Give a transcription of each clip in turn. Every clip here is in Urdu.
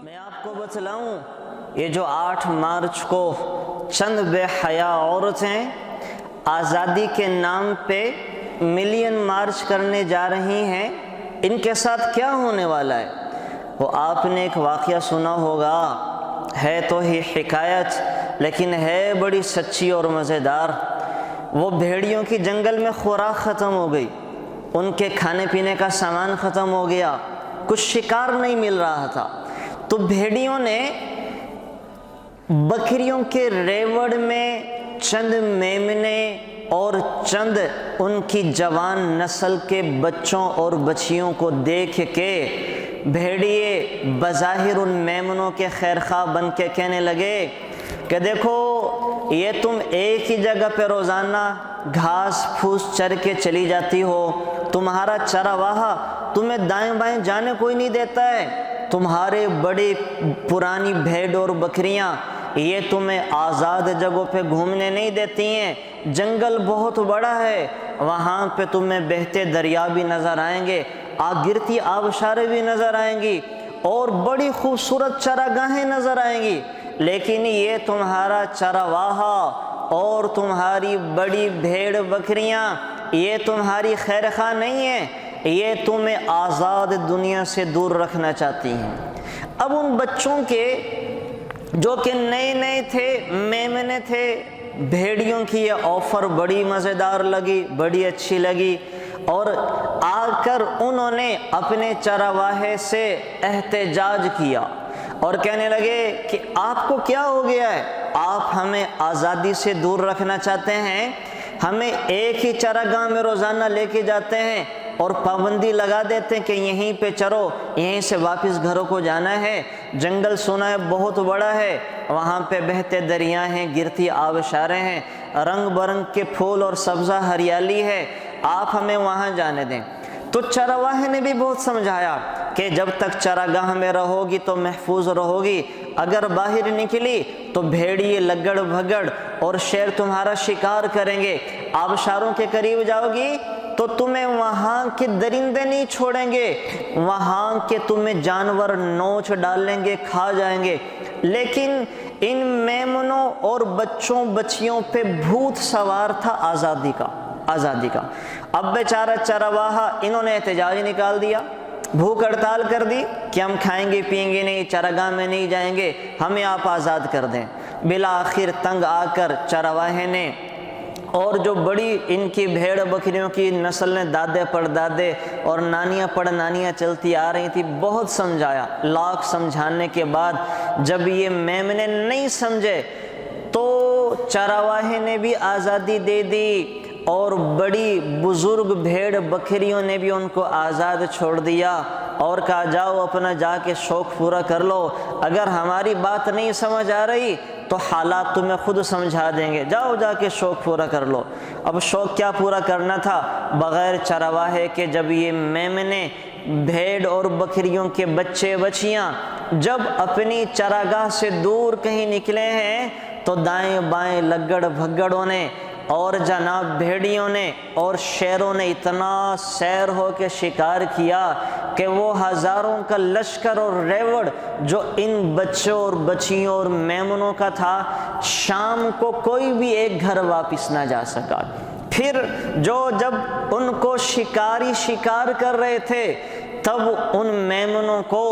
میں آپ کو بتلاؤں، یہ جو 8 مارچ کو چند بے حیا عورتیں آزادی کے نام پہ ملین مارچ کرنے جا رہی ہیں، ان کے ساتھ کیا ہونے والا ہے؟ وہ آپ نے ایک واقعہ سنا ہوگا، ہے تو ہی حکایت لیکن ہے بڑی سچی اور مزیدار۔ وہ بھیڑیوں کی جنگل میں خوراک ختم ہو گئی، ان کے کھانے پینے کا سامان ختم ہو گیا، کچھ شکار نہیں مل رہا تھا، تو بھیڑیوں نے بکریوں کے ریوڑ میں چند میمنے اور چند ان کی جوان نسل کے بچوں اور بچیوں کو دیکھ کے بھیڑیے بظاہر ان میمنوں کے خیرخواہ بن کے کہنے لگے کہ دیکھو یہ تم ایک ہی جگہ پہ روزانہ گھاس پھوس چر کے چلی جاتی ہو، تمہارا چراواہا تمہیں دائیں بائیں جانے کوئی نہیں دیتا ہے، تمہارے بڑی پرانی بھیڑ اور بکریاں یہ تمہیں آزاد جگہوں پہ گھومنے نہیں دیتی ہیں، جنگل بہت بڑا ہے، وہاں پہ تمہیں بہتے دریا بھی نظر آئیں گے، گرتی آبشاریں بھی نظر آئیں گی اور بڑی خوبصورت چراگاہیں نظر آئیں گی، لیکن یہ تمہارا چراواہا اور تمہاری بڑی بھیڑ بکریاں یہ تمہاری خیرخواہ نہیں ہیں، یہ تمہیں آزاد دنیا سے دور رکھنا چاہتی ہیں۔ اب ان بچوں کے جو کہ نئے نئے تھے، میمنے تھے، بھیڑیوں کی یہ آفر بڑی مزیدار لگی، بڑی اچھی لگی، اور آ کر انہوں نے اپنے چرواہے سے احتجاج کیا اور کہنے لگے کہ آپ کو کیا ہو گیا ہے؟ آپ ہمیں آزادی سے دور رکھنا چاہتے ہیں، ہمیں ایک ہی چراگاہ میں روزانہ لے کے جاتے ہیں اور پابندی لگا دیتے ہیں کہ یہیں پہ چرو، یہیں سے واپس گھروں کو جانا ہے، جنگل سنا ہے بہت بڑا ہے، وہاں پہ بہتے دریا ہیں، گرتی آبشاریں ہیں، رنگ برنگ کے پھول اور سبزہ ہریالی ہے، آپ ہمیں وہاں جانے دیں۔ تو چرواہے نے بھی بہت سمجھایا کہ جب تک چراگاہ میں رہو گی تو محفوظ رہو گی، اگر باہر نکلی تو بھیڑیے لگڑ بھگڑ اور شیر تمہارا شکار کریں گے، آبشاروں کے قریب جاؤ گی تو تمہیں وہاں کے درندے نہیں چھوڑیں گے، وہاں کے تمہیں جانور نوچ ڈالیں گے، کھا جائیں گے، لیکن ان میمنوں اور بچوں بچیوں پہ بھوت سوار تھا آزادی کا۔ اب بیچارہ چرواہا انہوں نے احتجاج نکال دیا، بھوک ہڑتال کر دی کہ ہم کھائیں گے پیئیں گے نہیں، چراگاہ میں نہیں جائیں گے، ہمیں آپ آزاد کر دیں۔ بالآخر تنگ آ کر چرواہے نے اور جو بڑی ان کی بھیڑ بکریوں کی نسل نے دادے پڑدادے اور نانیاں پڑنانیاں چلتی آ رہی تھی، بہت سمجھایا، لاکھ سمجھانے کے بعد جب یہ میمنے نہیں سمجھے تو چرواہے نے بھی آزادی دے دی اور بڑی بزرگ بھیڑ بکریوں نے بھی ان کو آزاد چھوڑ دیا اور کہا جاؤ اپنا جا کے شوق پورا کر لو، اگر ہماری بات نہیں سمجھ آ رہی تو حالات تمہیں خود سمجھا دیں گے، جاؤ جا کے شوق پورا کر لو۔ اب شوق کیا پورا کرنا تھا؟ بغیر چرواہے کے جب یہ میمنے بھیڑ اور بکریوں کے بچے بچیاں جب اپنی چراگاہ سے دور کہیں نکلے ہیں تو دائیں بائیں لگڑ بھگڑوں نے اور جناب بھیڑیوں نے اور شیروں نے اتنا سیر ہو کے شکار کیا کہ وہ ہزاروں کا لشکر اور ریوڑ جو ان بچوں اور بچیوں اور میمنوں کا تھا، شام کو کوئی بھی ایک گھر واپس نہ جا سکا۔ پھر جب ان کو شکاری شکار کر رہے تھے تب ان میمنوں کو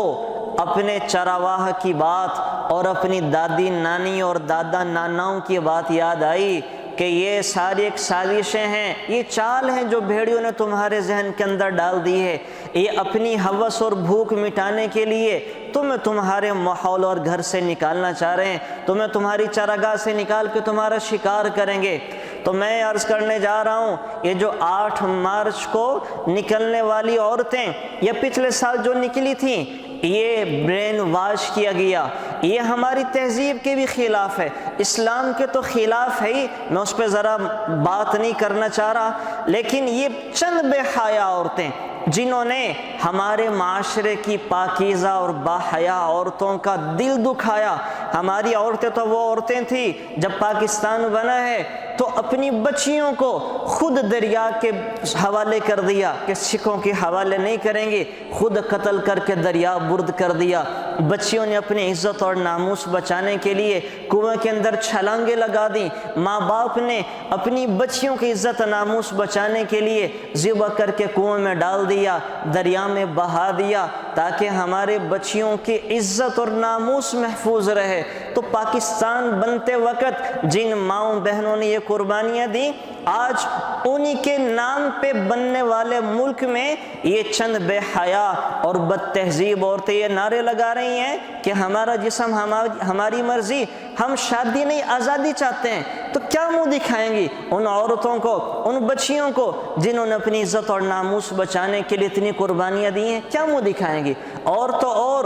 اپنے چرواہ کی بات اور اپنی دادی نانی اور دادا ناناؤں کی بات یاد آئی کہ یہ ساری ایک سازشیں ہیں، یہ چال ہیں جو بھیڑیوں نے تمہارے ذہن کے اندر ڈال دی ہے، یہ اپنی ہوس اور بھوک مٹانے کے لیے تمہیں تمہارے ماحول اور گھر سے نکالنا چاہ رہے ہیں، تمہیں تمہاری چراگاہ سے نکال کے تمہارا شکار کریں گے۔ تو میں عرض کرنے جا رہا ہوں، یہ جو 8 مارچ کو نکلنے والی عورتیں یہ پچھلے سال جو نکلی تھیں، یہ برین واش کیا گیا، یہ ہماری تہذیب کے بھی خلاف ہے، اسلام کے تو خلاف ہے ہی، میں اس پہ ذرا بات نہیں کرنا چاہ رہا، لیکن یہ چند بے حیا عورتیں جنہوں نے ہمارے معاشرے کی پاکیزہ اور باحیا عورتوں کا دل دکھایا۔ ہماری عورتیں تو وہ عورتیں تھیں، جب پاکستان بنا ہے تو اپنی بچیوں کو خود دریا کے حوالے کر دیا کہ سکھوں کے حوالے نہیں کریں گے، خود قتل کر کے دریا برد کر دیا۔ بچیوں نے اپنی عزت اور ناموس بچانے کے لیے کنویں کے اندر چھلانگیں لگا دیں۔ ماں باپ نے اپنی بچیوں کی عزت ناموس بچانے کے لیے ذبح کر کے کنویں میں ڈال دیا، دریا میں بہا دیا، تاکہ ہمارے بچیوں کی عزت اور ناموس محفوظ رہے۔ تو پاکستان بنتے وقت جن ماؤں بہنوں نے یہ قربانیاں دی، آج انہی کے نام پہ بننے والے ملک میں یہ چند بے حیا اور بد تہذیب عورتیں یہ نعرے لگا رہی ہیں کہ ہمارا جسم ہماری مرضی، ہم شادی نہیں آزادی چاہتے ہیں۔ تو کیا منہ دکھائیں گی ان عورتوں کو، ان بچیوں کو جنہوں نے اپنی عزت اور ناموس بچانے کے لیے اتنی قربانیاں دی ہیں؟ کیا منہ دکھائیں گی؟ اور تو اور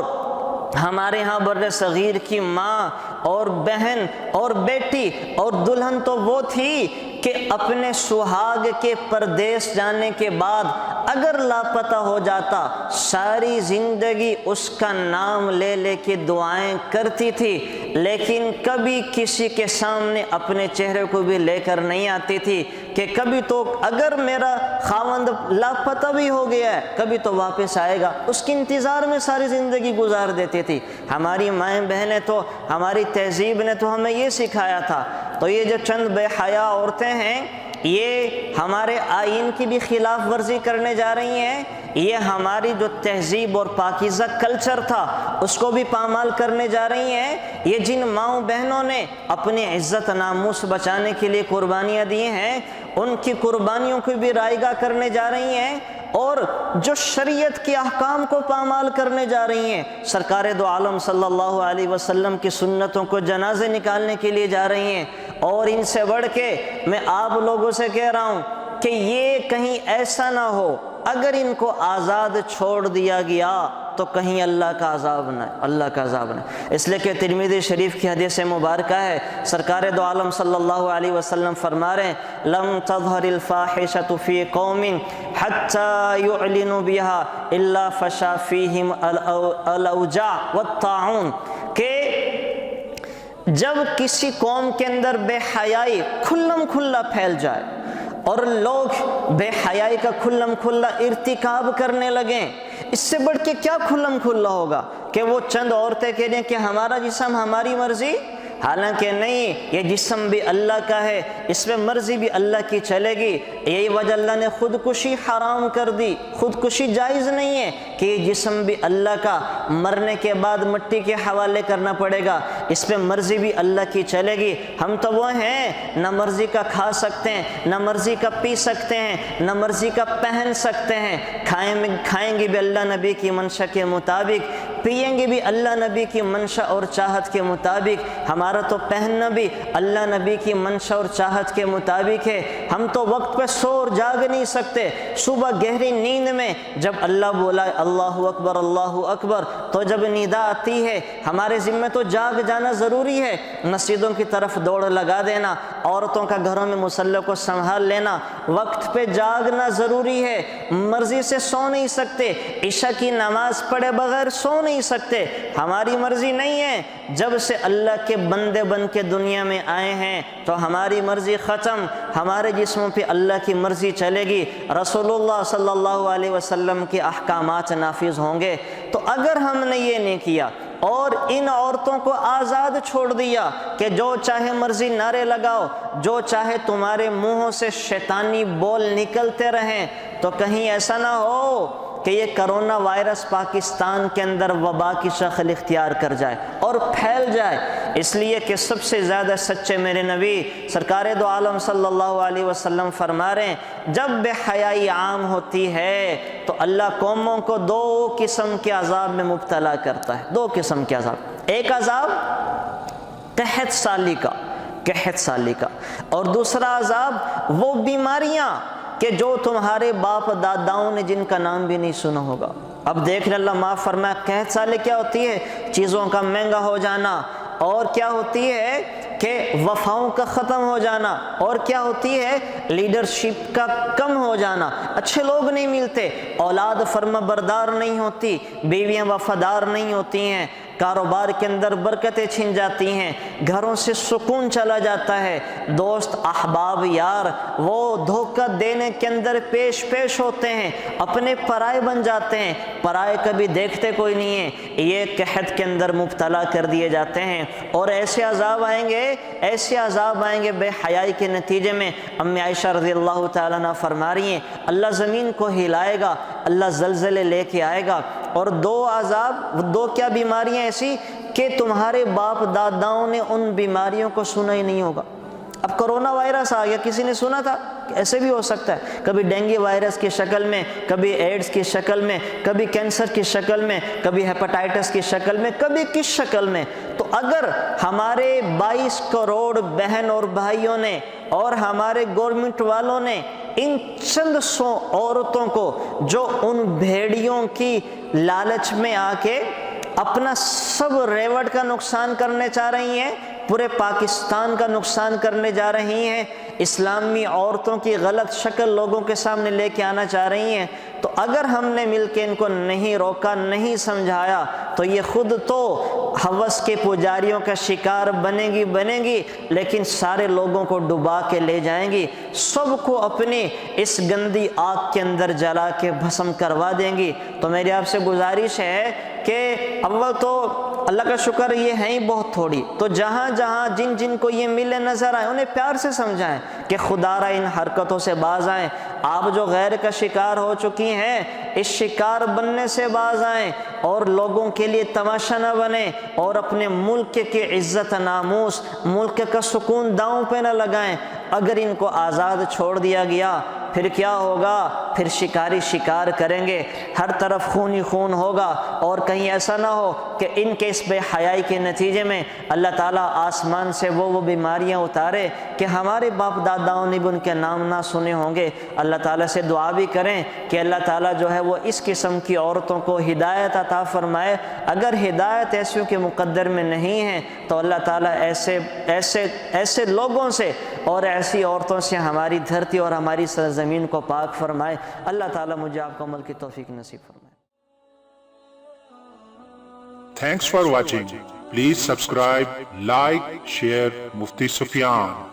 ہمارے ہاں بر صغیر کی ماں اور بہن اور بیٹی اور دلہن تو وہ تھی کہ اپنے سہاگ کے پردیس جانے کے بعد اگر لاپتہ ہو جاتا، ساری زندگی اس کا نام لے لے کے دعائیں کرتی تھی، لیکن کبھی کسی کے سامنے اپنے چہرے کو بھی لے کر نہیں آتی تھی کہ کبھی تو اگر میرا خاوند لاپتہ بھی ہو گیا ہے کبھی تو واپس آئے گا، اس کے انتظار میں ساری زندگی گزار دیتی تھی۔ ہماری مائیں بہنیں تو، ہماری تہذیب نے تو ہمیں یہ سکھایا تھا۔ تو یہ جو چند بے حیا عورتیں ہیں، یہ ہمارے آئین کی بھی خلاف ورزی کرنے جا رہی ہیں، یہ ہماری جو تہذیب اور پاکیزہ کلچر تھا اس کو بھی پامال کرنے جا رہی ہیں۔ یہ جن ماؤں بہنوں نے اپنی عزت ناموس بچانے کے لیے قربانیاں دی ہیں، ان کی قربانیوں کو بھی رائیگاں کرنے جا رہی ہیں، اور جو شریعت کے احکام کو پامال کرنے جا رہی ہیں، سرکار دو عالم صلی اللہ علیہ وسلم کی سنتوں کو جنازے نکالنے کے لیے جا رہی ہیں۔ اور ان سے بڑھ کے میں آپ لوگوں سے کہہ رہا ہوں کہ یہ کہیں ایسا نہ ہو اگر ان کو آزاد چھوڑ دیا گیا تو کہیں اللہ کا عذاب نہ، اللہ کا عذاب نہ۔ اس لیے کہ ترمذی شریف کی حدیث مبارکہ ہے، سرکار دو عالم صلی اللہ علیہ وسلم فرما رہے ہیں لم تظہر الفاحشۃ فی قوم حتی یعلنوا بها الا فشا فیہم الاوجاع والطاعون، کہ جب کسی قوم کے اندر بے حیائی کھلم کھلا پھیل جائے اور لوگ بے حیائی کا کھلم کھلا ارتکاب کرنے لگیں، اس سے بڑھ کے کیا کھلم کھلا ہوگا کہ وہ چند عورتیں کہہ دیں کہ ہمارا جسم ہماری مرضی، حالانکہ نہیں، یہ جسم بھی اللہ کا ہے، اس میں مرضی بھی اللہ کی چلے گی۔ یہی وجہ اللہ نے خودکشی حرام کر دی، خودکشی جائز نہیں ہے کہ یہ جسم بھی اللہ کا، مرنے کے بعد مٹی کے حوالے کرنا پڑے گا، اس پہ مرضی بھی اللہ کی چلے گی۔ ہم تو وہ ہیں نہ مرضی کا کھا سکتے ہیں، نہ مرضی کا پی سکتے ہیں، نہ مرضی کا پہن سکتے ہیں، کھائیں گے بھی اللہ نبی کی منشا کے مطابق، پئیں گے بھی اللہ نبی کی منشا اور چاہت کے مطابق، ہمارا تو پہننا بھی اللہ نبی کی منشا اور چاہت کے مطابق ہے۔ ہم تو وقت پہ سو اور جاگ نہیں سکتے، صبح گہری نیند میں جب اللہ بولا اللہ اکبر اللہ اکبر، تو جب ندا آتی ہے ہمارے ذمہ تو جاگ جانا ضروری ہے، مسجدوں کی طرف دوڑ لگا دینا، عورتوں کا گھروں میں مصلی کو سنبھال لینا، وقت پہ جاگنا ضروری ہے۔ مرضی سے سو نہیں سکتے، عشاء کی نماز پڑھے بغیر سو نہیں سکتے، ہماری مرضی نہیں ہے۔ جب سے اللہ کے بندے بن کے دنیا میں آئے ہیں تو ہماری مرضی ختم، ہمارے جسموں پہ اللہ کی مرضی چلے گی، رسول اللہ صلی اللہ علیہ وسلم کے احکامات نافذ ہوں گے۔ تو اگر ہم نے یہ نہیں کیا اور ان عورتوں کو آزاد چھوڑ دیا کہ جو چاہے مرضی نعرے لگاؤ، جو چاہے تمہارے منہوں سے شیطانی بول نکلتے رہیں، تو کہیں ایسا نہ ہو کہ یہ کرونا وائرس پاکستان کے اندر وبا کی شکل اختیار کر جائے اور پھیل جائے۔ اس لیے کہ سب سے زیادہ سچے میرے نبی سرکار دو عالم صلی اللہ علیہ وسلم فرما رہے ہیں جب بے حیائی عام ہوتی ہے تو اللہ قوموں کو دو قسم کے عذاب میں مبتلا کرتا ہے، دو قسم کے عذاب۔ ایک عذاب قحط سالی کا، اور دوسرا عذاب وہ بیماریاں کہ جو تمہارے باپ داداؤں نے جن کا نام بھی نہیں سنا ہوگا۔ اب دیکھ لیں اللہ معاف فرمایا، قحط سالی کیا ہوتی ہے؟ چیزوں کا مہنگا ہو جانا، اور کیا ہوتی ہے کہ وفاؤں کا ختم ہو جانا، اور کیا ہوتی ہے لیڈرشپ کا کم ہو جانا، اچھے لوگ نہیں ملتے، اولاد فرما بردار نہیں ہوتی، بیویاں وفادار نہیں ہوتی ہیں، کاروبار کے اندر برکتیں چھن جاتی ہیں، گھروں سے سکون چلا جاتا ہے، دوست احباب یار وہ دھوکہ دینے کے اندر پیش ہوتے ہیں، اپنے پرائے بن جاتے ہیں، پرائے کبھی دیکھتے کوئی نہیں ہے، یہ قحط کے اندر مبتلا کر دیے جاتے ہیں، اور ایسے عذاب آئیں گے بے حیائی کے نتیجے میں۔ امی عائشہ رضی اللہ تعالیٰ عنہ فرما رہی ہیں اللہ زمین کو ہلائے گا، اللہ زلزلے لے کے آئے گا، اور دو کیا بیماریاں ایسی کہ تمہارے باپ داداؤں نے ان بیماریوں کو سنا ہی نہیں ہوگا۔ اب کرونا وائرس آ گیا، کسی نے سنا تھا؟ ایسے بھی ہو سکتا ہے، کبھی ڈینگی وائرس کی شکل میں، کبھی ایڈز کی شکل میں، کبھی کینسر کی شکل میں، کبھی ہیپاٹائٹس کی شکل میں، کبھی کس شکل میں۔ تو اگر ہمارے 22 کروڑ بہن اور بھائیوں نے اور ہمارے گورنمنٹ والوں نے ان چند 100 عورتوں کو جو ان بھیڑیوں کی لالچ میں آ کے اپنا سب ریوڑ کا نقصان کرنے چاہ رہی ہیں، پورے پاکستان کا نقصان کرنے جا رہی ہیں، اسلامی عورتوں کی غلط شکل لوگوں کے سامنے لے کے آنا چاہ رہی ہیں، تو اگر ہم نے مل کے ان کو نہیں روکا، نہیں سمجھایا، تو یہ خود تو ہوس کے پجاریوں کا شکار بنے گی، لیکن سارے لوگوں کو ڈبا کے لے جائیں گی، سب کو اپنی اس گندی آگ کے اندر جلا کے بھسم کروا دیں گی۔ تو میری آپ سے گزارش ہے کہ اول تو اللہ کا شکر یہ ہیں ہی بہت تھوڑی، تو جہاں جن کو یہ ملے نظر آئے انہیں پیار سے سمجھائیں کہ خدا را ان حرکتوں سے باز آئیں، آپ جو غیر کا شکار ہو چکی ہیں اس شکار بننے سے باز آئیں، اور لوگوں کے لیے تماشا نہ بنیں، اور اپنے ملک کی عزت ناموس، ملک کا سکون داؤں پہ نہ لگائیں۔ اگر ان کو آزاد چھوڑ دیا گیا پھر کیا ہوگا؟ پھر شکاری شکار کریں گے، ہر طرف خون ہی خون ہوگا، اور کہیں ایسا نہ ہو کہ ان کے اس بے حیائی کے نتیجے میں اللہ تعالیٰ آسمان سے وہ بیماریاں اتارے کہ ہمارے باپ داداؤں نے بھی ان کے نام نہ سنے ہوں گے۔ اللہ تعالیٰ سے دعا بھی کریں کہ اللہ تعالیٰ جو ہے وہ اس قسم کی عورتوں کو ہدایت عطا فرمائے۔ اگر ہدایت ایسوں کے مقدر میں نہیں ہے تو اللہ تعالیٰ ایسے لوگوں سے اور ایسی عورتوں سے ہماری دھرتی اور ہماری سرزمین کو پاک فرمائے۔ اللہ تعالیٰ مجھے آپ کو عمل کی توفیق نصیب فرمائے۔ Thanks for watching. Please subscribe, like, share Mufti Sufyan.